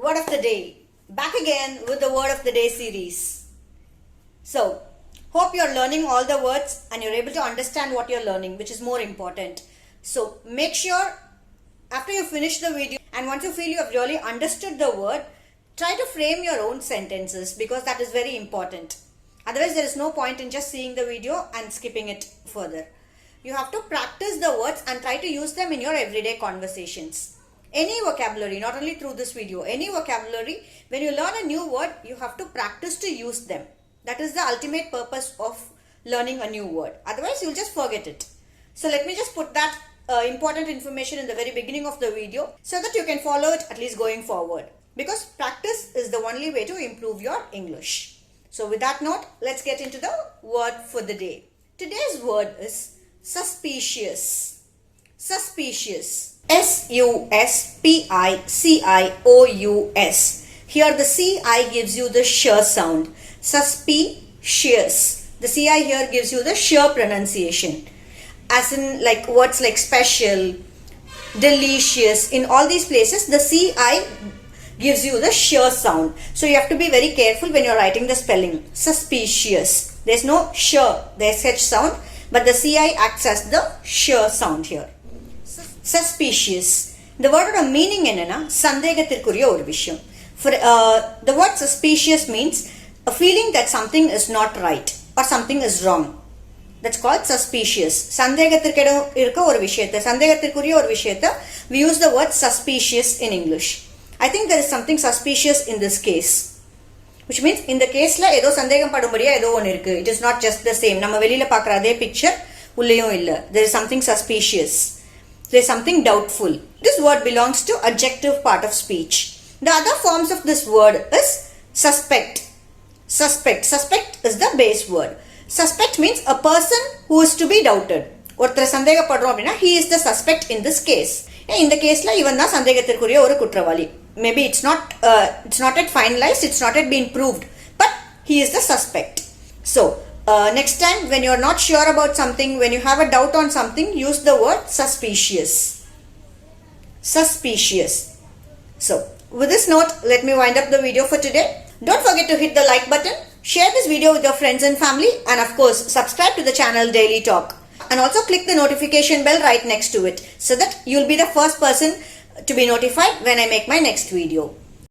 Word of the day. Back again with the Word of the Day series. So, hope you're learning all the words and you're able to understand what you're learning, which is more important. So, make sure after you finish the video and once you feel you have really understood the word, try to frame your own sentences because that is very important. Otherwise, there is no point in just seeing the video and skipping it further. You have to practice the words and try to use them in your everyday conversations. Any vocabulary, not only through this video, any vocabulary, when you learn a new word, you have to practice to use them. That is the ultimate purpose of learning a new word. Otherwise, you'll just forget it. So let me just put that important information in the very beginning of the video so that you can follow it at least going forward. Because practice is the only way to improve your English. So with that note, let's get into the word for the day. Today's word is suspicious. Suspicious. S-U-S-P-I-C-I-O-U-S. Here the C-I gives you the sh sound. Suspicious. The C-I here gives you the sh pronunciation. As in like words like special, delicious. In all these places the C-I gives you the sh sound. So you have to be very careful when you're writing the spelling. Suspicious. There's no sh, there's h sound. But the CI acts as the sh sound here. Suspicious. The word or meaning enna sandegathirkuriya oru vishayam. For the word suspicious means a feeling that something is not right or something is wrong. That's called suspicious. Sandegathirkku irukka oru vishayatha, sandegathirkuriya oru vishayatha, we use the word suspicious in English. I think there is something suspicious in this case. Which means in the case la edo sandegam padumadiya edo one irukku. It is not just the same. Nama velila paakra adhe picture ulleyum illa. There is something suspicious. There is something doubtful. This word belongs to adjective part of speech. The other forms of this word is suspect. Suspect. Suspect is the base word. Suspect means a person who is to be doubted. ஒருத்தர சந்தேகப்படுறோம் அப்படின்னா he is the suspect in this case. இந்த கேஸ்ல இவன் தான் சந்தேகத்திற்குரிய ஒரு குற்றவாளி. Maybe it's not yet finalized, it's not yet been proved, but he is the suspect. So next time when you're not sure about something, when you have a doubt on something, use the word suspicious. Suspicious. So with this note, let me wind up the video for today. Don't forget to hit the like button, share this video with your friends and family, and of course subscribe to the channel Daily Talk. And also click the notification bell right next to it so that you'll be the first person to be notified when I make my next video.